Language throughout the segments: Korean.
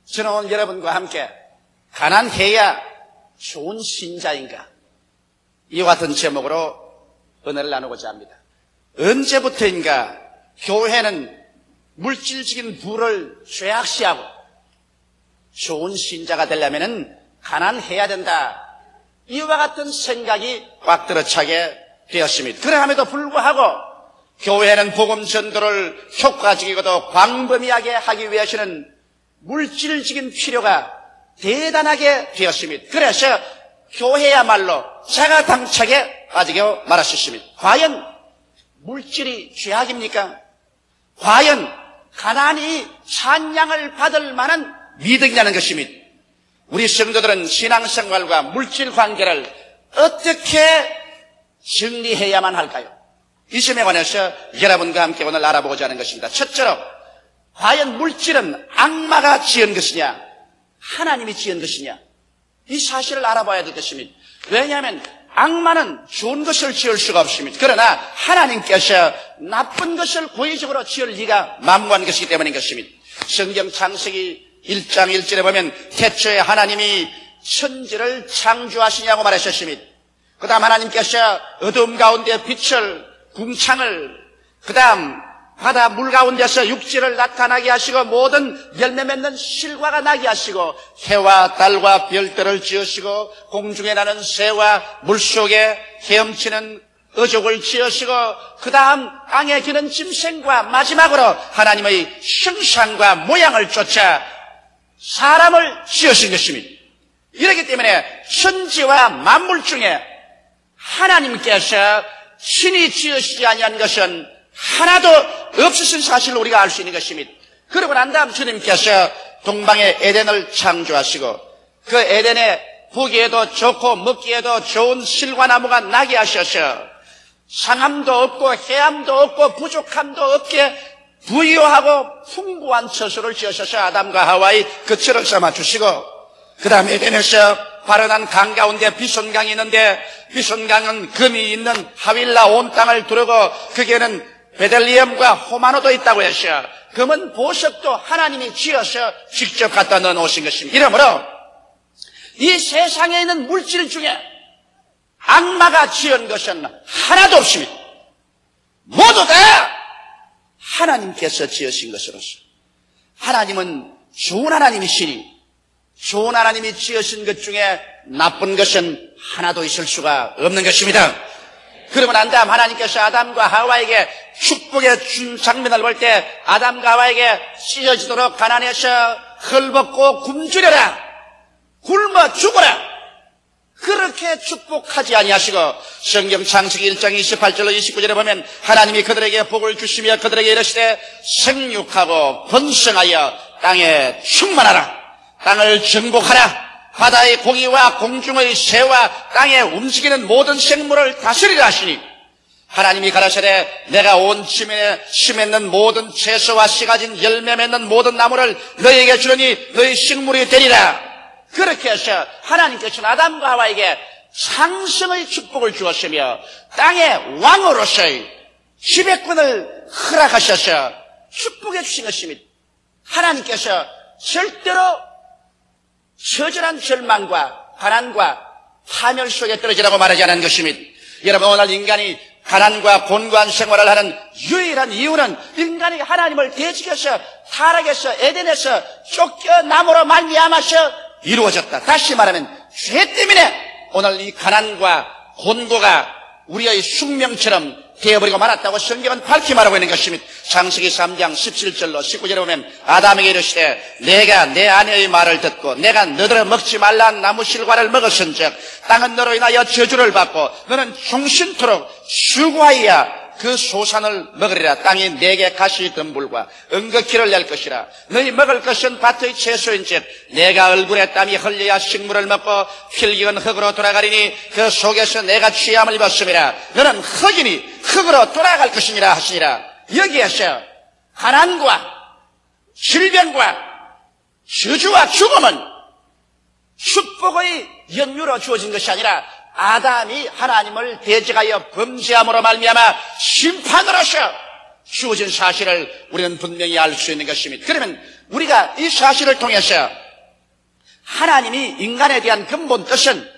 저는 오늘 여러분과 함께 가난해야 좋은 신자인가? 이와 같은 제목으로 은혜를 나누고자 합니다. 언제부터인가 교회는 물질적인 부를 죄악시하고 좋은 신자가 되려면 가난해야 된다. 이와 같은 생각이 꽉 들어차게 되었습니다. 그러함에도 불구하고 교회는 복음 전도를 효과적이고도 광범위하게 하기 위해서는 물질적인 필요가 대단하게 되었습니다. 그래서 교회야말로 자가당착에 빠지게 말았습니다. 과연 물질이 죄악입니까? 과연 가난이 찬양을 받을 만한 미덕이냐는 것입니다. 우리 성도들은 신앙생활과 물질 관계를 어떻게 정리해야만 할까요? 이 점에 관해서 여러분과 함께 오늘 알아보고자 하는 것입니다. 첫째로, 과연 물질은 악마가 지은 것이냐, 하나님이 지은 것이냐, 이 사실을 알아봐야 될 것입니다. 왜냐하면 악마는 좋은 것을 지을 수가 없습니다. 그러나 하나님께서 나쁜 것을 고의적으로 지을 리가 만무한 것이기 때문인 것입니다. 성경 창세기 1장 1절에 보면 태초에 하나님이 천지를 창조하시냐고 말하셨습니다. 그 다음 하나님께서 어둠 가운데 빛을, 궁창을, 그 다음 바다 물 가운데서 육지를 나타나게 하시고 모든 열매 맺는 실과가 나게 하시고 해와 달과 별들을 지으시고 공중에 나는 새와 물속에 헤엄치는 어족을 지으시고 그 다음 땅에 기는 짐승과 마지막으로 하나님의 형상과 모양을 쫓아 사람을 지으신 것입니다. 이렇기 때문에 천지와 만물 중에 하나님께서 신이 지으시지 아니한 것은 하나도 없으신 사실을 우리가 알 수 있는 것입니다. 그러고 난 다음 주님께서 동방의 에덴을 창조하시고 그 에덴에 보기에도 좋고 먹기에도 좋은 실과나무가 나게 하셔서 상함도 없고 해함도 없고 부족함도 없게 부유하고 풍부한 처소를 지으셔서 아담과 하와의 거처를 삼아주시고 그 다음 에덴에서 발현한 강 가운데 비손강이 있는데 비손강은 금이 있는 하윌라 온 땅을 두르고 거기에는 베들리엄과 호마노도 있다고 해서 금은 보석도 하나님이 지어서 직접 갖다 넣어놓으신 것입니다. 이러므로 이 세상에 있는 물질 중에 악마가 지은 것은 하나도 없습니다. 모두 다 하나님께서 지으신 것으로서 하나님은 좋은 하나님이시니 좋은 하나님이 지으신 것 중에 나쁜 것은 하나도 있을 수가 없는 것입니다. 그러고 난 다음 하나님께서 아담과 하와에게 축복의 준 장면을 볼 때 아담과 하와에게 찢어지도록 가난해서 헐벗고 굶주려라, 굶어 죽어라, 그렇게 축복하지 아니하시고 성경 창세기 1장 28절로 29절에 보면 하나님이 그들에게 복을 주시며 그들에게 이르시되 생육하고 번성하여 땅에 충만하라, 땅을 정복하라, 바다의 고기와 공중의 새와 땅에 움직이는 모든 생물을 다스리라 하시니 하나님이 가라사대 내가 온 지면에 심했는 모든 채소와 씨 가진 열매 맺는 모든 나무를 너희에게 주려니 너희 식물이 되리라. 그렇게 해서 하나님께서는 아담과 하와에게 상승의 축복을 주었으며 땅의 왕으로서의 지배권을 허락하셔서 축복해 주신 것입니다. 하나님께서 절대로 처절한 절망과 가난과 파멸 속에 떨어지라고 말하지 않은 것입니다. 여러분, 오늘 인간이 가난과 곤고한 생활을 하는 유일한 이유는 인간이 하나님을 대적해서 타락해서 에덴에서 쫓겨남으로 말미암아서 이루어졌다. 다시 말하면 죄 때문에 오늘 이 가난과 곤고가 우리의 숙명처럼 되어버리고 말았다고 성경은 밝히 말하고 있는 것입니다. 창세기 3장 17절로 19절에 보면 아담에게 이르시되 내가 내 아내의 말을 듣고 내가 너더러 먹지 말라는 나무 실과를 먹었은즉 땅은 너로 인하여 저주를 받고 너는 종신토록 수고하여야 그 소산을 먹으리라. 땅이 내게 가시 덤불과 은거키를 낼 것이라. 너희 먹을 것은 밭의 채소인즉 내가 얼굴에 땀이 흘려야 식물을 먹고 필기은 흙으로 돌아가리니 그 속에서 내가 취함을 입었음이라. 너는 흙이니 흙으로 돌아갈 것이니라 하시니라. 여기에서 가난과 질병과 저주와 죽음은 축복의 연유로 주어진 것이 아니라 아담이 하나님을 대적하여 범죄함으로 말미암아 심판으로서 주어진 사실을 우리는 분명히 알 수 있는 것입니다. 그러면 우리가 이 사실을 통해서 하나님이 인간에 대한 근본 뜻은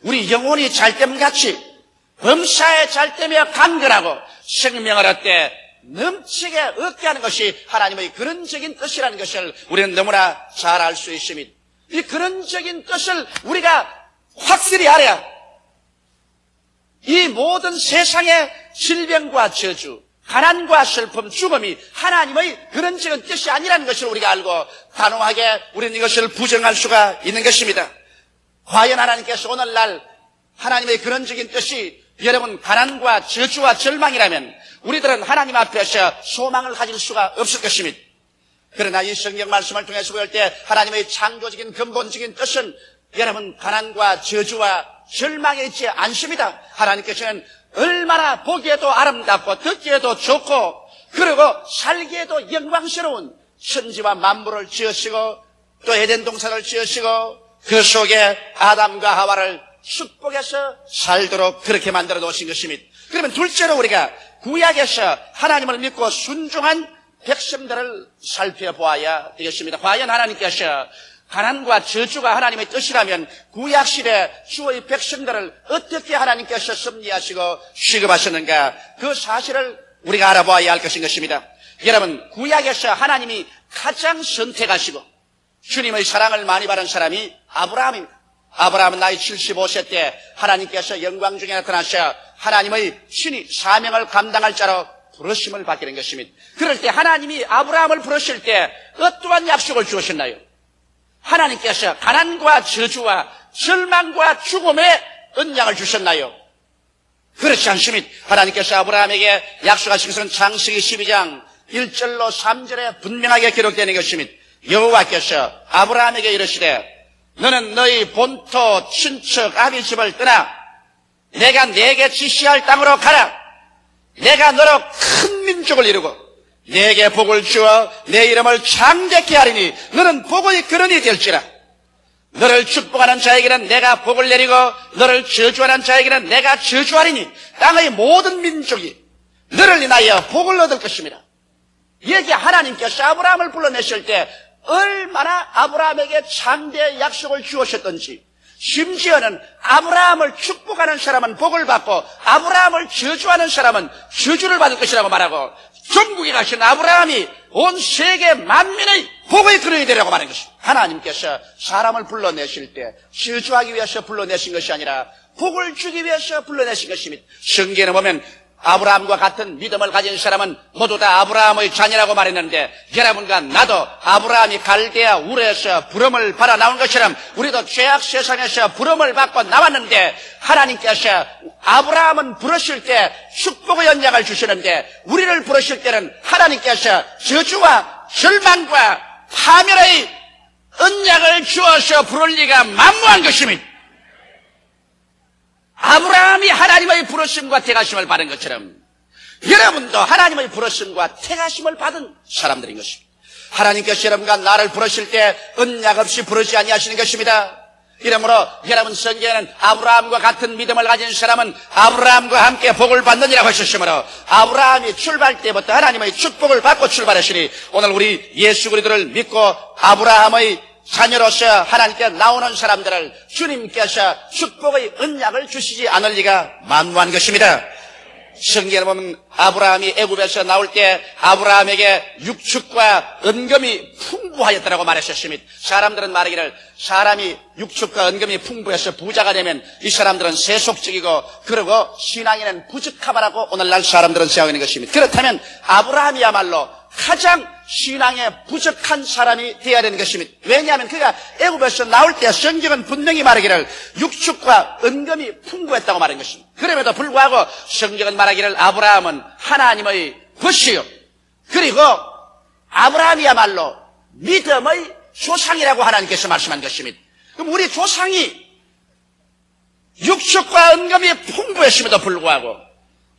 우리 영혼이 잘됨같이 범사에 잘되며 강건하고 생명을 얻되 넘치게 얻게 하는 것이 하나님의 근원적인 뜻이라는 것을 우리는 너무나 잘 알 수 있습니다. 이 근원적인 뜻을 우리가 확실히 알아야 이 모든 세상의 질병과 저주, 가난과 슬픔, 죽음이 하나님의 근원적인 뜻이 아니라는 것을 우리가 알고 단호하게 우리는 이것을 부정할 수가 있는 것입니다. 과연 하나님께서 오늘날 하나님의 근원적인 뜻이 여러분 가난과 저주와 절망이라면 우리들은 하나님 앞에서 소망을 가질 수가 없을 것입니다. 그러나 이 성경 말씀을 통해서 볼 때 하나님의 창조적인 근본적인 뜻은 여러분 가난과 저주와 절망에 있지 않습니다. 하나님께서는 얼마나 보기에도 아름답고 듣기에도 좋고 그리고 살기에도 영광스러운 천지와 만물을 지으시고 또 에덴 동산을 지으시고 그 속에 아담과 하와를 축복해서 살도록 그렇게 만들어 놓으신 것입니다. 그러면 둘째로 우리가 구약에서 하나님을 믿고 순종한 백성들을 살펴보아야 되겠습니다. 과연 하나님께서 가난과 저주가 하나님의 뜻이라면 구약시대 주의 백성들을 어떻게 하나님께서 섭리하시고 취급하셨는가 그 사실을 우리가 알아보아야 할 것입니다. 여러분 구약에서 하나님이 가장 선택하시고 주님의 사랑을 많이 받은 사람이 아브라함입니다. 아브라함은 나이 75세 때 하나님께서 영광 중에 나타나셔 하나님의 신이 사명을 감당할 자로 부르심을 받게 된 것입니다. 그럴 때 하나님이 아브라함을 부르실 때 어떠한 약속을 주셨나요? 하나님께서 가난과 저주와 절망과 죽음의 언약을 주셨나요? 그렇지 않습니다. 하나님께서 아브라함에게 약속하신 것은 창세기 12장 1절로 3절에 분명하게 기록되는 것입니다. 여호와께서 아브라함에게 이르시되 너는 너희 본토 친척 아비 집을 떠나 내가 네게 지시할 땅으로 가라. 내가 너로 큰 민족을 이루고 네게 복을 주어 내 이름을 창대케 하리니 너는 복의 근원이 될지라. 너를 축복하는 자에게는 내가 복을 내리고 너를 저주하는 자에게는 내가 저주하리니 땅의 모든 민족이 너를 인하여 복을 얻을 것입니다. 여기 하나님께서 아브라함을 불러내실 때 얼마나 아브라함에게 창대의 약속을 주셨던지 심지어는 아브라함을 축복하는 사람은 복을 받고 아브라함을 저주하는 사람은 저주를 받을 것이라고 말하고 전국에 가신 아브라함이 온 세계 만민의 복의 근원이 되라고 말하는 것입니다. 하나님께서 사람을 불러내실 때 저주하기 위해서 불러내신 것이 아니라 복을 주기 위해서 불러내신 것입니다. 성경에 보면 아브라함과 같은 믿음을 가진 사람은 모두 다 아브라함의 자녀라고 말했는데 여러분과 나도 아브라함이 갈대아 우르에서 부름을 받아 나온 것처럼 우리도 죄악 세상에서 부름을 받고 나왔는데 하나님께서 아브라함은 부르실 때 축복의 언약을 주시는데 우리를 부르실 때는 하나님께서 저주와 절망과 파멸의 언약을 주어서 부를 리가 만무한 것입니다. 아브라함이 하나님의 부르심과 택하심을 받은 것처럼 여러분도 하나님의 부르심과 택하심을 받은 사람들인 것입니다. 하나님께서 여러분과 나를 부르실 때 언약 없이 부르지 아니하시는 것입니다. 이러므로 여러분 성경에는 아브라함과 같은 믿음을 가진 사람은 아브라함과 함께 복을 받느니라고 하셨으므로 아브라함이 출발 때부터 하나님의 축복을 받고 출발하시니 오늘 우리 예수 그리스도를 믿고 아브라함의 자녀로서 하나님께 나오는 사람들을 주님께서 축복의 언약을 주시지 않을 리가 만무한 것입니다. 성경에 보면 아브라함이 애굽에서 나올 때 아브라함에게 육축과 은금이 풍부하였다고 말하셨습니다. 사람들은 말하기를 사람이 육축과 은금이 풍부해서 부자가 되면 이 사람들은 세속적이고 그리고 신앙에는 부족하다고 오늘날 사람들은 생각하는 것입니다. 그렇다면 아브라함이야말로 가장 신앙에 부족한 사람이 되어야 되는 것입니다. 왜냐하면 그가 애굽에서 나올 때 성경은 분명히 말하기를 육축과 은금이 풍부했다고 말한 것입니다. 그럼에도 불구하고 성경은 말하기를 아브라함은 하나님의 벗이요 그리고 아브라함이야말로 믿음의 조상이라고 하나님께서 말씀한 것입니다. 그럼 우리 조상이 육축과 은금이 풍부했음에도 불구하고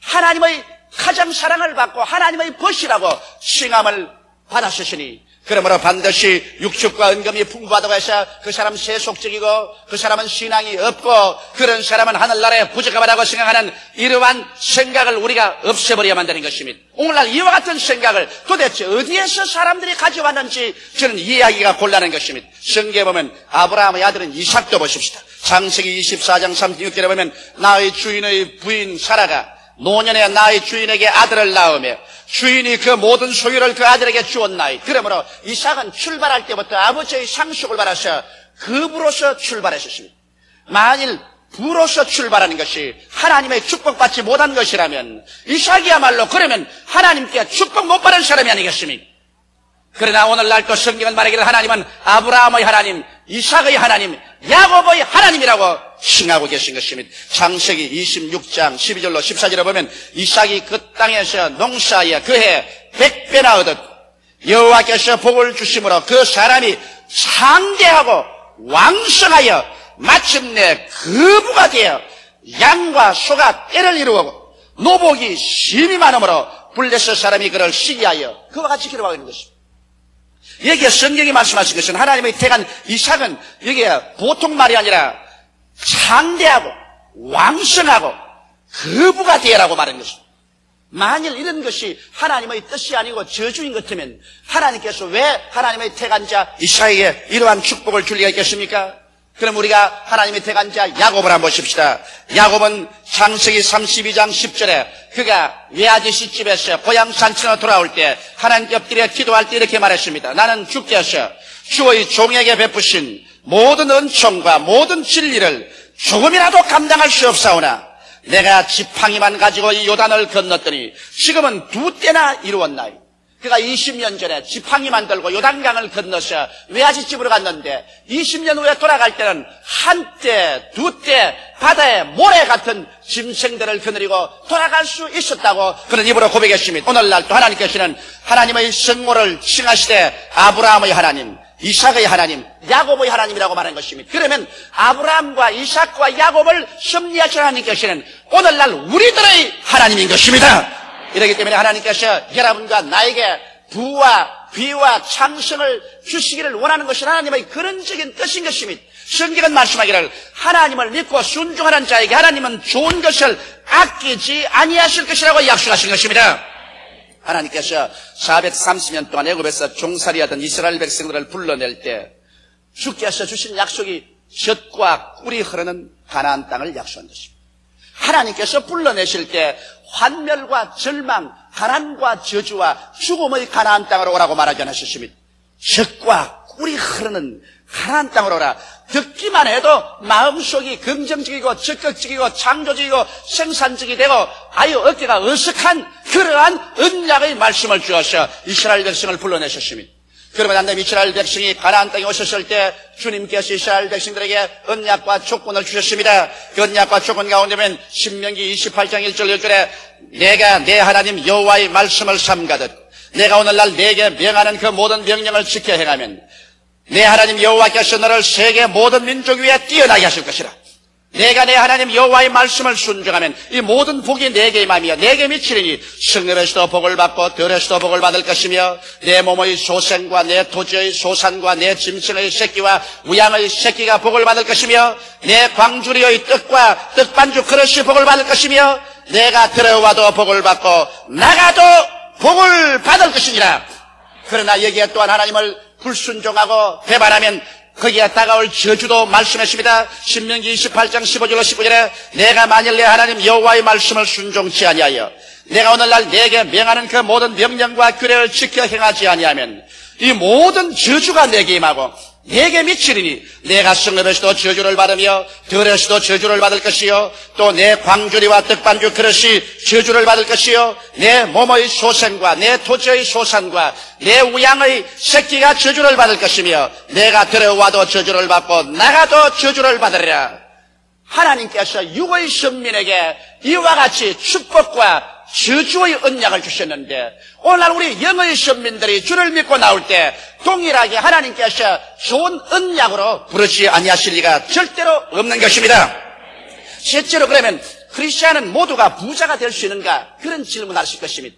하나님의 가장 사랑을 받고 하나님의 벗이라고 칭함을 받았으니 그러므로 반드시 육축과 은금이 풍부하다고 해서 그 사람 세속적이고 그 사람은 신앙이 없고 그런 사람은 하늘나라에 부족하다고 생각하는 이러한 생각을 우리가 없애버려야만 되는 것입니다. 오늘날 이와 같은 생각을 도대체 어디에서 사람들이 가져왔는지 저는 이해하기가 곤란한 것입니다. 성경에 보면 아브라함의 아들은 이삭도 보십시다. 창세기 24장 36절에 보면 나의 주인의 부인 사라가 노년에 나의 주인에게 아들을 낳으며 주인이 그 모든 소유를 그 아들에게 주었나이. 그러므로 이삭은 출발할 때부터 아버지의 상속을 받아서 급으로서 출발했었습니다. 만일 부로서 출발하는 것이 하나님의 축복받지 못한 것이라면 이삭이야말로 그러면 하나님께 축복 못 받은 사람이 아니겠습니까? 그러나 오늘날 또 성경은 말하기를 하나님은 아브라함의 하나님, 이삭의 하나님, 야곱의 하나님이라고 칭하고 계신 것입니다. 창세기 26장 12절로 14절에 보면 이삭이 그 땅에서 농사하여 그해 100배나 얻었고 여호와께서 복을 주심으로 그 사람이 창대하고 왕성하여 마침내 거부가 되어 양과 소가 떼를 이루고 노복이 심히 많으므로 블레셋 사람이 그를 시기하여 그와 같이 기록하고 있는 것입니다. 여기에 성경이 말씀하신 것은 하나님의 택한 이삭은 여기에 보통 말이 아니라 창대하고 왕성하고 거부가 되라고 말한 것입니다. 만일 이런 것이 하나님의 뜻이 아니고 저주인 것 같으면 하나님께서 왜 하나님의 택한 자 이삭에게 이러한 축복을 줄 리가 있겠습니까? 그럼 우리가 하나님의 택한 자 야곱을 한번 보십시다. 야곱은 창세기 32장 10절에 그가 외아지 시집에서 고향 산천으로 돌아올 때 하나님께 엎드려 기도할 때 이렇게 말했습니다. 나는 주께서 주의 종에게 베푸신 모든 은총과 모든 진리를 조금이라도 감당할 수 없사오나 내가 지팡이만 가지고 이 요단을 건넜더니 지금은 2때나 이루었나이. 그가 20년 전에 지팡이만 들고 요단강을 건너서 외아지집으로 갔는데 20년 후에 돌아갈 때는 한때, 2때 바다에 모래 같은 짐승들을 거느리고 돌아갈 수 있었다고 그런 입으로 고백했습니다. 오늘날 또 하나님께서는 하나님의 성모를 칭하시되 아브라함의 하나님, 이삭의 하나님, 야곱의 하나님이라고 말한 것입니다. 그러면 아브라함과 이삭과 야곱을 섭리하신 하나님께서는 오늘날 우리들의 하나님인 것입니다. 이렇기 때문에 하나님께서 여러분과 나에게 부와 귀와 창성을 주시기를 원하는 것이 하나님의 근원적인 뜻인 것입니다. 성경은 말씀하기를 하나님을 믿고 순종하는 자에게 하나님은 좋은 것을 아끼지 아니하실 것이라고 약속하신 것입니다. 하나님께서 430년 동안 애굽에서 종살이하던 이스라엘 백성들을 불러낼 때 주께서 주신 약속이 젖과 꿀이 흐르는 가나안 땅을 약속한 것입니다. 하나님께서 불러내실 때 환멸과 절망, 가난과 저주와 죽음의 가나안 땅으로 오라고 말하지 않으셨습니다. 젖과 꿀이 흐르는 가나안 땅으로 오라. 듣기만 해도 마음속이 긍정적이고 적극적이고 창조적이고 생산적이 되고 아유 어깨가 으쓱한 그러한 언약의 말씀을 주어서 이스라엘 백성을 불러내셨습니다. 그러면 안 되면 이스라엘 백성이 가나안 땅에 오셨을 때 주님께서 이스라엘 백성들에게 언약과 조건을 주셨습니다. 그 언약과 조건 가운데면 신명기 28장 1절 2절에 내가 내 하나님 여호와의 말씀을 삼가듯 내가 오늘날 내게 명하는 그 모든 명령을 지켜 행하면 내 하나님 여호와께서 너를 세계 모든 민족 위에 뛰어나게 하실 것이라. 내가 내 하나님 여호와의 말씀을 순종하면 이 모든 복이 내게 임하며 내게 미치리니 성읍에서도 복을 받고 들에서도 복을 받을 것이며 내 몸의 소생과 내 토지의 소산과 내 짐승의 새끼와 우양의 새끼가 복을 받을 것이며 내 광주리의 떡과 떡반죽 그릇이 복을 받을 것이며 내가 들어와도 복을 받고 나가도 복을 받을 것이니라. 그러나 여기에 또한 하나님을 불순종하고 배반하면 거기에 다가올 저주도 말씀했습니다. 신명기 28장 15절로 19절에 내가 만일 내 하나님 여호와의 말씀을 순종치 아니하여 내가 오늘날 내게 명하는 그 모든 명령과 규례를 지켜 행하지 아니하면 이 모든 저주가 내게 임하고 내게 미치리니 내가 성읍에서도 저주를 받으며 들에서도 저주를 받을 것이요 또 내 광주리와 떡반죽 그릇이 저주를 받을 것이요 내 몸의 소생과 내 토지의 소산과 내 우양의 새끼가 저주를 받을 것이며 내가 들어와도 저주를 받고 나가도 저주를 받으리라. 하나님께서 육의 선민에게 이와 같이 축복과 저주의 언약을 주셨는데 오늘날 우리 영의 선민들이 주를 믿고 나올 때 동일하게 하나님께서 좋은 언약으로 부르지 아니하실 리가 절대로 없는 것입니다. 실제로 그러면 크리스찬은 모두가 부자가 될 수 있는가? 그런 질문을 하실 것입니다.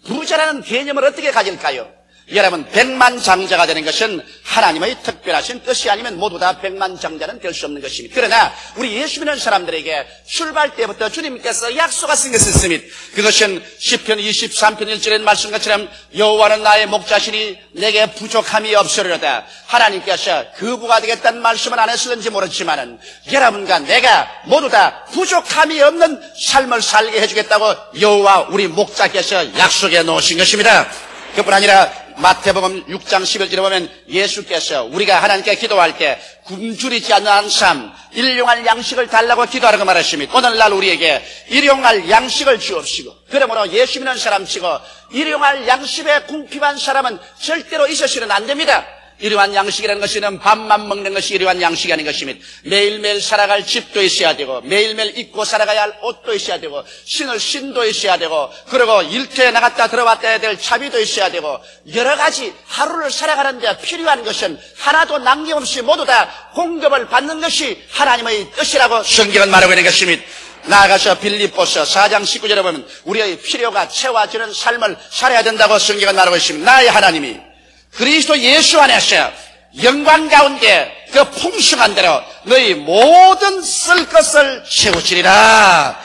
부자라는 개념을 어떻게 가질까요? 여러분, 백만장자가 되는 것은 하나님의 특별하신 뜻이 아니면 모두 다 백만장자는 될 수 없는 것입니다. 그러나 우리 예수 믿는 사람들에게 출발 때부터 주님께서 약속하신 것이 있습니다. 그것은 시편 23편 1절의 말씀 것처럼 여호와는 나의 목자시니 내게 부족함이 없으리로다. 하나님께서 거부가 되겠다는 말씀은 안 했을는지 모르지만은 여러분과 내가 모두 다 부족함이 없는 삶을 살게 해주겠다고 여호와 우리 목자께서 약속해 놓으신 것입니다. 그뿐 아니라 마태복음 6장 11절에 보면 예수께서 우리가 하나님께 기도할 때 굶주리지 않는 삶, 일용할 양식을 달라고 기도하라고 말하십니다. 오늘날 우리에게 일용할 양식을 주옵시고, 그러므로 예수 믿는 사람치고 일용할 양식에 궁핍한 사람은 절대로 있어서는 안 됩니다. 일용할 양식이라는 것은 밥만 먹는 것이 일용할 양식이 아닌 것입니다. 매일매일 살아갈 집도 있어야 되고, 매일매일 입고 살아가야 할 옷도 있어야 되고, 신을 신도 있어야 되고, 그리고 일터에 나갔다 들어왔다 해야 될 차비도 있어야 되고, 여러 가지 하루를 살아가는 데 필요한 것은 하나도 남김없이 모두 다 공급을 받는 것이 하나님의 뜻이라고 성경은 말하고 있는 것입니다. 나아가서 빌립보서 4장 19절에 보면 우리의 필요가 채워지는 삶을 살아야 된다고 성경은 말하고 있습니다. 나의 하나님이 그리스도 예수 안에서 영광 가운데 그 풍성한 대로 너희 모든 쓸 것을 채우시리라.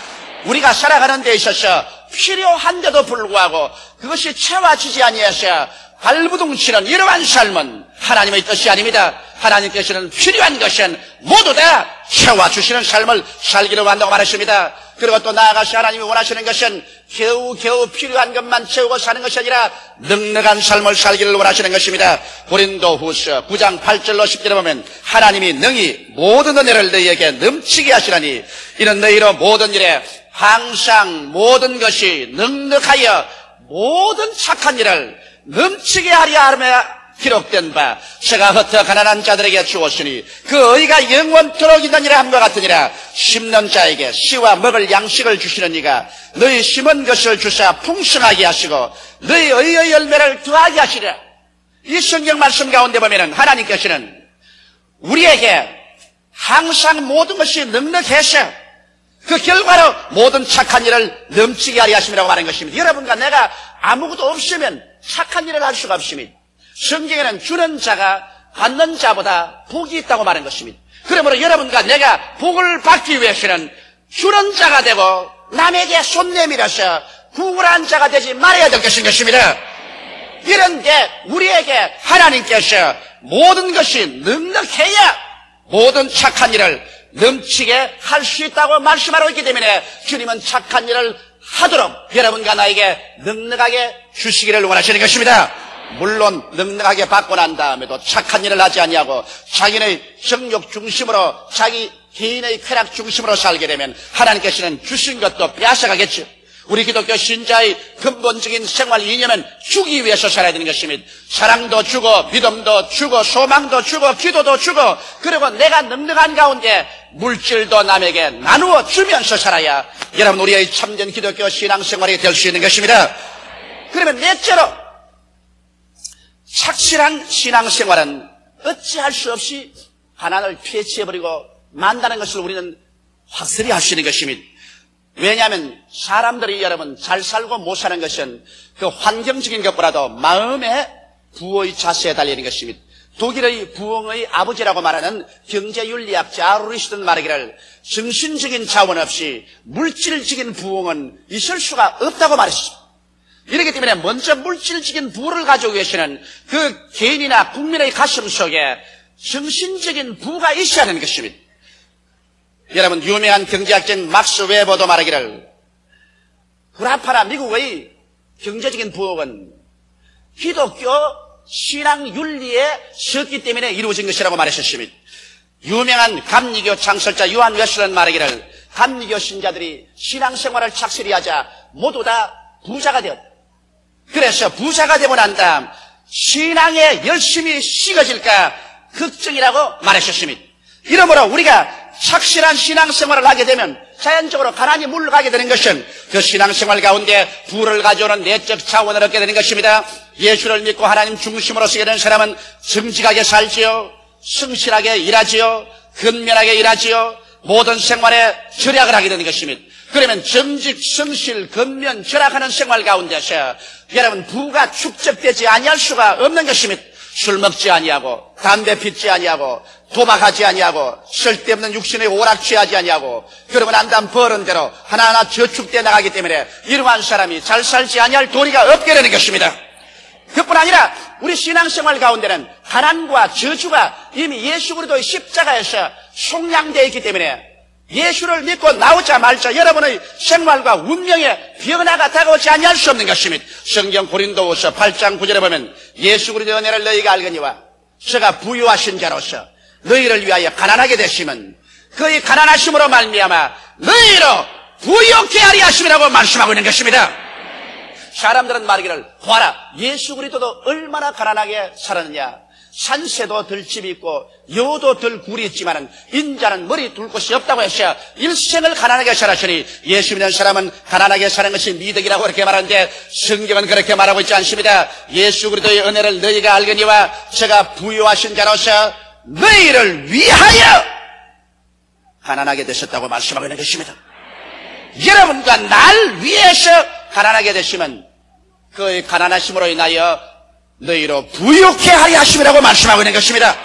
우리가 살아가는 데 있어서 필요한데도 불구하고 그것이 채워지지 아니해서 발부둥치는 이러한 삶은 하나님의 뜻이 아닙니다. 하나님께서는 필요한 것은 모두 다 채워주시는 삶을 살기로 한다고 말했습니다. 그리고 또 나아가서 하나님이 원하시는 것은 겨우 필요한 것만 채우고 사는 것이 아니라 넉넉한 삶을 살기를 원하시는 것입니다. 고린도후서 9장 8절로 10절에 보면 하나님이 능히 모든 은혜를 너희에게 넘치게 하시라니 이는 너희로 모든 일에 항상 모든 것이 넉넉하여 모든 착한 일을 넘치게 하려 하며 기록된 바 새가 흩어 가난한 자들에게 주었으니 그 의가 영원토록 있느니라 함과 같으니라. 심는 자에게 씨와 먹을 양식을 주시는 이가 너희 심은 것을 주사 풍성하게 하시고 너희 의의 열매를 더하게 하시리라. 이 성경 말씀 가운데 보면은 하나님께서는 우리에게 항상 모든 것이 넉넉해서 그 결과로 모든 착한 일을 넘치게 하려 하심이라고 말한 것입니다. 여러분과 내가 아무것도 없으면 착한 일을 할 수가 없습니다. 성경에는 주는 자가 받는 자보다 복이 있다고 말한 것입니다. 그러므로 여러분과 내가 복을 받기 위해서는 주는 자가 되고 남에게 손 내밀어서 구걸한 자가 되지 말아야 될 것입니다. 이런 게 우리에게 하나님께서 모든 것이 넉넉해야 모든 착한 일을 넘치게 할 수 있다고 말씀하고 있기 때문에 주님은 착한 일을 하도록 여러분과 나에게 넉넉하게 주시기를 원하시는 것입니다. 물론 넉넉하게 받고 난 다음에도 착한 일을 하지 아니하고 자기의 정욕 중심으로 자기 개인의 쾌락 중심으로 살게 되면 하나님께서는 주신 것도 빼앗아가겠죠. 우리 기독교 신자의 근본적인 생활 이념은 주기 위해서 살아야 되는 것입니다. 사랑도 주고 믿음도 주고 소망도 주고 기도도 주고 그리고 내가 넉넉한 가운데 물질도 남에게 나누어 주면서 살아야 여러분 우리의 참된 기독교 신앙생활이 될 수 있는 것입니다. 그러면 넷째로 착실한 신앙생활은 어찌할 수 없이 가난을 퇴치해버리고 만다는 것을 우리는 확실히 할 수 있는 것입니다. 왜냐하면 사람들이 여러분 잘 살고 못 사는 것은 그 환경적인 것보다도 마음의 부의 자세에 달리는 것입니다. 독일의 부흥의 아버지라고 말하는 경제윤리학자 아르리스트는 말하기를 정신적인 자원 없이 물질적인 부흥은 있을 수가 없다고 말했습니다. 이렇기 때문에 먼저 물질적인 부를 가지고 계시는 그 개인이나 국민의 가슴 속에 정신적인 부가 있어야 하는 것입니다. 여러분 유명한 경제학자인 막스 웨버도 말하기를 구라파나 미국의 경제적인 부흥은 기독교 신앙 윤리에 섰기 때문에 이루어진 것이라고 말했습니다. 유명한 감리교 창설자 요한 웨슬레는 말하기를 감리교 신자들이 신앙생활을 착실히 하자 모두 다 부자가 되었다. 그래서 부자가 되고 난 다음 신앙에 열심히 식어질까 걱정이라고 말하셨습니다. 이러므로 우리가 착실한 신앙생활을 하게 되면 자연적으로 가난이 물러가게 되는 것은 그 신앙생활 가운데 부를 가져오는 내적 자원을 얻게 되는 것입니다. 예수를 믿고 하나님 중심으로 서게 되는 사람은 정직하게 살지요, 성실하게 일하지요, 근면하게 일하지요, 모든 생활에 절약을 하게 되는 것입니다. 그러면 정직, 성실, 근면, 절약하는 생활 가운데서 여러분 부가 축적되지 아니할 수가 없는 것입니다. 술 먹지 아니하고 담배 피지 아니하고 도박하지 아니하고 쓸데없는 육신의 오락 취하지 아니하고 그러면 안단 버는 대로 하나하나 저축돼 나가기 때문에 이러한 사람이 잘 살지 아니할 도리가 없게 되는 것입니다. 그뿐 아니라 우리 신앙생활 가운데는 가난과 저주가 이미 예수 그리스도의 십자가에서 속량되어 있기 때문에 예수를 믿고 나오자마자 여러분의 생활과 운명에 변화가 다가오지 아니할 수 없는 것입니다. 성경 고린도후서 8장 9절에 보면 예수 그리스도의 은혜를 너희가 알거니와 저가 부유하신 자로서 너희를 위하여 가난하게 되시면 그의 가난하심으로 말미암아 너희로 부유케 하리 하심이라고 말씀하고 있는 것입니다. 사람들은 말하기를 보아라 예수 그리스도도 얼마나 가난하게 살았느냐. 산새도 들 집이 있고 여우도 들 굴이 있지만은 인자는 머리 둘 곳이 없다고 했어요. 일생을 가난하게 살았으니 예수 믿는 사람은 가난하게 사는 것이 미덕이라고 그렇게 말하는데 성경은 그렇게 말하고 있지 않습니다. 예수 그리스도의 은혜를 너희가 알거니와 저가 부유하신 자로서 너희를 위하여 가난하게 되셨다고 말씀하고 있는 것입니다. 여러분과 날 위해서 가난하게 되시면 그 가난하심으로 인하여 너희로 부유케 하려 하심이라고 말씀하고 있는 것입니다.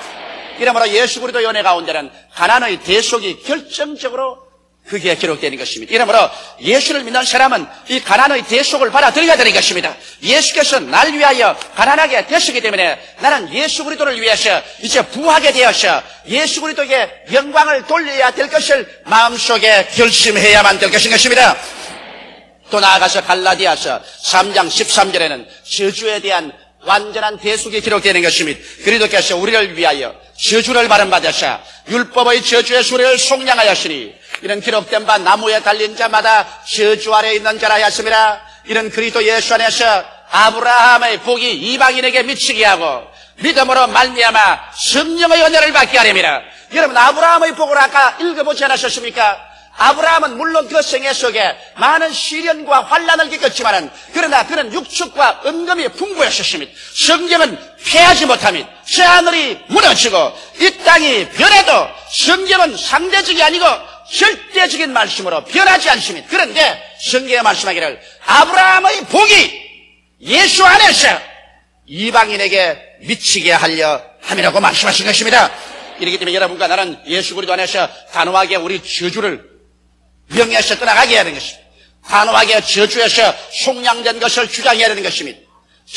이러므로 예수 그리스도의 은혜 가운데는 가난의 대속이 결정적으로 그게 기록되는 것입니다. 이러므로 예수를 믿는 사람은 이 가난의 대속을 받아들여야 되는 것입니다. 예수께서 날 위하여 가난하게 되시기 때문에 나는 예수 그리스도를 위해서 이제 부하게 되어서 예수 그리스도에게 영광을 돌려야 될 것을 마음속에 결심해야만 될 것입니다. 또 나아가서 갈라디아서 3장 13절에는 저주에 대한 완전한 대속이 기록되는 것입니다. 그리스도께서 우리를 위하여 저주를 발음받으사 율법의 저주의 수레를 속량하였으니 이런 기록된 바 나무에 달린 자마다 저주 아래 있는 자라 하였습니다. 이런 그리스도 예수 안에서 아브라함의 복이 이방인에게 미치게 하고 믿음으로 말미암아 성령의 은혜를 받게 하렵니다. 여러분 아브라함의 복을 아까 읽어보지 않으셨습니까? 아브라함은 물론 그 생애 속에 많은 시련과 환난을 겪었지만은 그러나 그는 육축과 은금이 풍부했었습니다. 성경은 패하지 못함이 저 하늘이 무너지고 이 땅이 변해도 성경은 상대적이 아니고 절대적인 말씀으로 변하지 않습니다. 그런데 성경에 말씀하기를 아브라함의 복이 예수 안에서 이방인에게 미치게 하려 함이라고 말씀하신 것입니다. 이렇기 때문에 여러분과 나는 예수 그리스도 안에서 단호하게 우리 저주를 명예에서 떠나가게 해야 되는 것입니다. 단호하게 저주에서 속량된 것을 주장해야 되는 것입니다.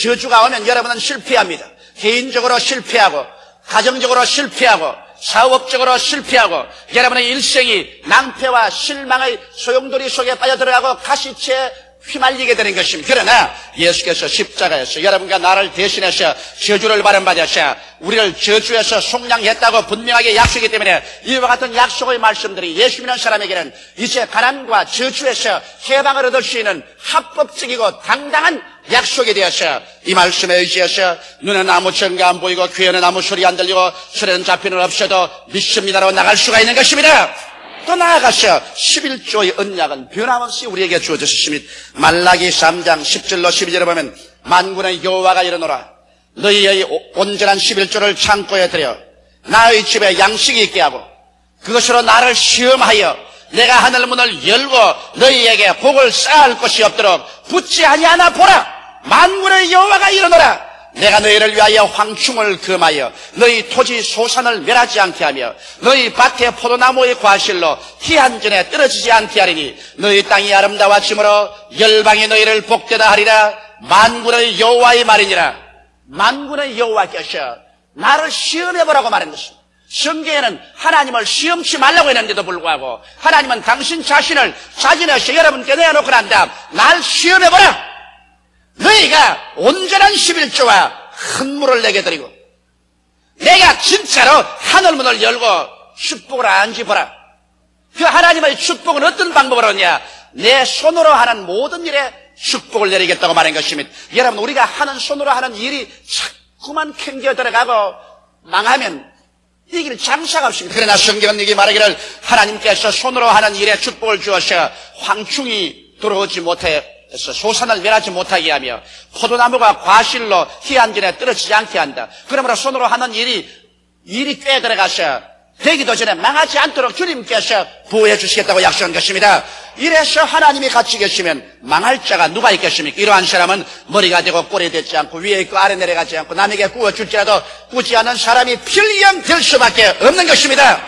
저주가 오면 여러분은 실패합니다. 개인적으로 실패하고 가정적으로 실패하고 사업적으로 실패하고 여러분의 일생이 낭패와 실망의 소용돌이 속에 빠져들어가고 가시체에 휘말리게 되는 것입니다. 그러나 예수께서 십자가에서 여러분과 나를 대신해서 저주를 발음받으셔 우리를 저주에서 속량했다고 분명하게 약속이기 때문에 이와 같은 약속의 말씀들이 예수 믿는 사람에게는 이제 가난과 저주에서 해방을 얻을 수 있는 합법적이고 당당한 약속이 되어서 이 말씀에 의지해서 눈에는 아무 증거 안 보이고 귀에는 아무 소리 안 들리고 손에는 잡히는 없어도 믿습니다라고 나갈 수가 있는 것입니다. 또 나아가서 11조의 언약은 변함없이 우리에게 주어졌습니다. 말라기 3장 10절로 12절에 보면 만군의 여호와가 이르노라 너희의 온전한 11조를 창고에 들여 나의 집에 양식이 있게 하고 그것으로 나를 시험하여 내가 하늘문을 열고 너희에게 복을 쌓을 것이 없도록 붙지 아니하나 보라. 만군의 여호와가 이르노라 내가 너희를 위하여 황충을 금하여 너희 토지 소산을 멸하지 않게 하며 너희 밭의 포도나무의 과실로 희한전에 떨어지지 않게 하리니 너희 땅이 아름다워짐으로 열방이 너희를 복되다 하리라. 만군의 여호와의 말이니라. 만군의 여호와께서 나를 시험해보라고 말한 것입니다. 성경에는 하나님을 시험치 말라고 했는데도 불구하고 하나님은 당신 자신을 자진해서 여러분께 내어놓고 난 다음 날 시험해보라. 너희가 온전한 11조와 헌물을 내게 드리고 내가 진짜로 하늘문을 열고 축복을 안지 보라. 그 하나님의 축복은 어떤 방법으로 하냐? 내 손으로 하는 모든 일에 축복을 내리겠다고 말한 것입니다. 여러분 우리가 하는 손으로 하는 일이 자꾸만 캥겨 들어가고 망하면 이길 장사가 없습니다. 그러나 성경은 이게 말하기를 하나님께서 손으로 하는 일에 축복을 주어서 황충이 들어오지 못해 소산을 멸하지 못하게 하며 포도나무가 과실로 희한전에 떨어지지 않게 한다. 그러므로 손으로 하는 일이 꽤 들어가서 되기도 전에 망하지 않도록 주님께서 보호해 주시겠다고 약속한 것입니다. 이래서 하나님이 같이 계시면 망할 자가 누가 있겠습니까? 이러한 사람은 머리가 되고 꼴이 되지 않고 위에 있고 아래 내려가지 않고 남에게 구워줄지라도 꾸지 않은 사람이 필령 될 수밖에 없는 것입니다.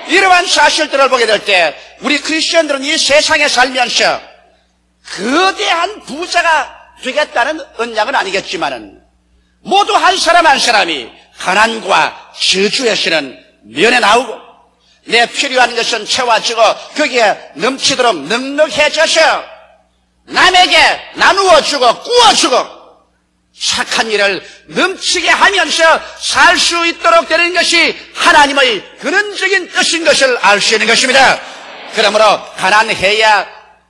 이러한 사실들을 보게 될 때 우리 크리스천들은 이 세상에 살면서 거대한 부자가 되겠다는 언약은 아니겠지만은 모두 한 사람 한 사람이 가난과 저주에서는 면해 나오고 내 필요한 것은 채워지고 거기에 넘치도록 넉넉해져서 남에게 나누어주고 구워주고 착한 일을 넘치게 하면서 살 수 있도록 되는 것이 하나님의 근원적인 뜻인 것을 알 수 있는 것입니다. 그러므로 가난해야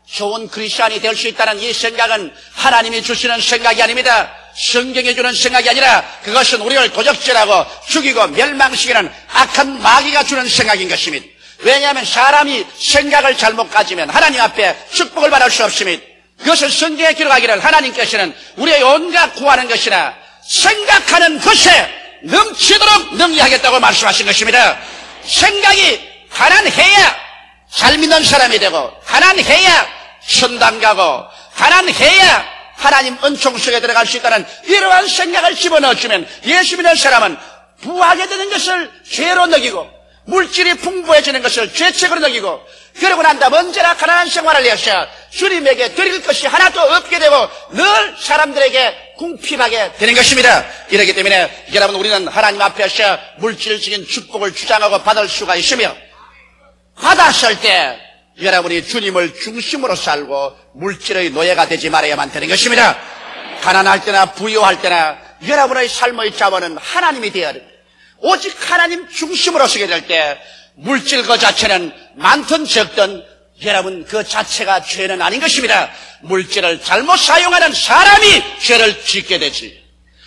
좋은 크리스찬이 될 수 있다는 이 생각은 하나님이 주시는 생각이 아닙니다. 성경이 주는 생각이 아니라 그것은 우리를 도적질하고 죽이고 멸망시키는 악한 마귀가 주는 생각인 것입니다. 왜냐하면 사람이 생각을 잘못 가지면 하나님 앞에 축복을 받을 수 없습니다. 그것을 성경에 기록하기를 하나님께서는 우리의 온갖 구하는 것이나 생각하는 것에 넘치도록 능리하겠다고 말씀하신 것입니다. 생각이 가난해야 잘 믿는 사람이 되고 가난해야 천당 가고 가난해야 하나님 은총 속에 들어갈 수 있다는 이러한 생각을 집어넣어주면 예수 믿는 사람은 부하게 되는 것을 죄로 느끼고 물질이 풍부해지는 것을 죄책으로 느끼고 그러고 난 다음 언제나 가난한 생활을 해서 주님에게 드릴 것이 하나도 없게 되고 늘 사람들에게 궁핍하게 되는 것입니다. 이렇기 때문에 여러분 우리는 하나님 앞에서 물질적인 축복을 주장하고 받을 수가 있으며 받았을 때 여러분이 주님을 중심으로 살고 물질의 노예가 되지 말아야만 되는 것입니다. 가난할 때나 부유할 때나 여러분의 삶의 자원은 하나님이 되어야 됩니다. 오직 하나님 중심으로 서게 될 때 물질 그 자체는 많든 적든 여러분 그 자체가 죄는 아닌 것입니다. 물질을 잘못 사용하는 사람이 죄를 짓게 되지.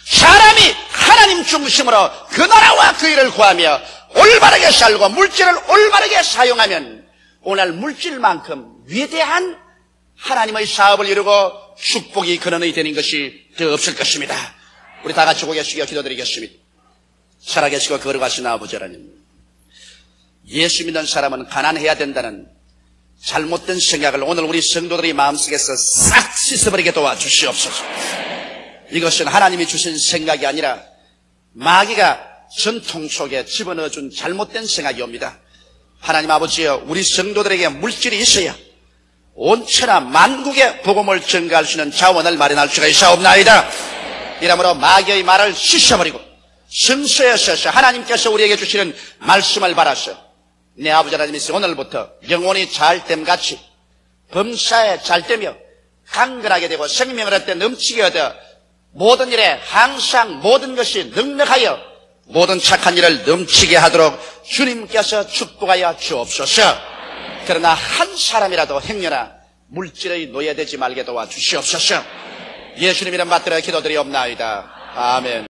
사람이 하나님 중심으로 그 나라와 그 일을 구하며 올바르게 살고 물질을 올바르게 사용하면 오늘 물질만큼 위대한 하나님의 사업을 이루고 축복이 근원이 되는 것이 더 없을 것입니다. 우리 다 같이 고개 숙여 기도드리겠습니다. 살아계시고 거룩하신 아버지 하나님, 예수 믿는 사람은 가난해야 된다는 잘못된 생각을 오늘 우리 성도들의 마음속에서 싹 씻어버리게 도와주시옵소서. 이것은 하나님이 주신 생각이 아니라 마귀가 전통 속에 집어넣어준 잘못된 생각이옵니다. 하나님 아버지여, 우리 성도들에게 물질이 있어야 온천하 만국의 복음을 전가할 수 있는 자원을 마련할 수가 있사옵나이다. 이러므로 마귀의 말을 씻어버리고 성서에 서서 하나님께서 우리에게 주시는 말씀을 받아서 내 아버지 하나님이 오늘부터 영혼이 잘됨같이 범사에 잘되며 강건하게 되고 생명을 얻되 넘치게 얻어 모든 일에 항상 모든 것이 넉넉하여 모든 착한 일을 넘치게 하도록 주님께서 축복하여 주옵소서. 그러나 한 사람이라도 행여나 물질의 노예되지 말게 도와주시옵소서. 예수님 이름 받들어 기도드리옵나이다. 아멘.